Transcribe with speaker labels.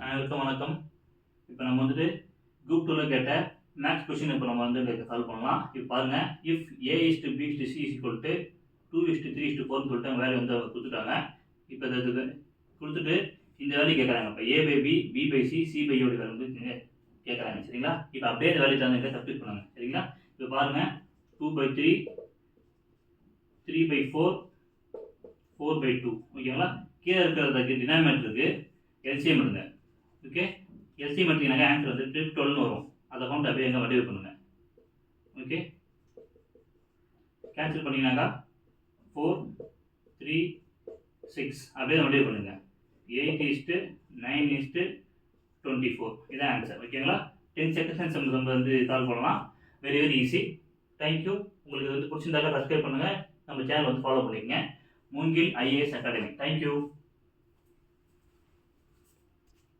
Speaker 1: அனைவருக்கும் வணக்கம். இப்போ நம்ம வந்துட்டு குரூப் 2ல கேட்ட மேக்ஸ் கொஸ்டின் இப்போ நம்ம வந்து சால்வ் பண்ணலாம். இப்போ பாருங்க, இஃப் a:b:c = 2:3:4 சொல்லிட்டு வேல்யூ வந்து அவங்க கொடுத்துட்டாங்க. இப்போ இதுக்கு கொடுத்துட்டு இந்த வேல்யூ கேட்குறாங்க. இப்போ a/b, b/c, c/a வேல்யூ வந்து கேட்குறாங்க. சரிங்களா? இப்போ அப்படியே இந்த வேல்யூ தகுந்த சப்ஸ்டிட் பண்ணுங்க. சரிங்களா? இப்போ பாருங்க, 2/3, 3/4, 4/2. ஓகேங்களா? கீழே இருக்கிறதுக்கு டினாமினேட்டருக்கு எல்சிஎம் எடுங்க. ஓகே, எல்சிஎம் எடுத்தீங்கன்னா ஆன்சர் வந்து 12 வரும். அதை கவுண்ட் அப்படியே எங்கே வடிவு பண்ணுங்க. ஓகே, கேன்சல் பண்ணிங்கனாக்கா 4, 3, 6 அப்படியே வடிவு பண்ணுங்க. 8:9:24 இதான் ஆன்சர். ஓகேங்களா? 10 செகண்ட்ஸ் நம்ம வந்து சால்வ் பண்ணலாம். Very easy. தேங்க்யூ. உங்களுக்கு வந்து பிடிச்சிருந்தாக்கா சப்ஸ்கிரைப் பண்ணுங்கள். நம்ம சேனல் வந்து ஃபாலோ பண்ணிக்கங்க. மூங்கில் ஐஏஎஸ் அகாடமி. தேங்க்யூ.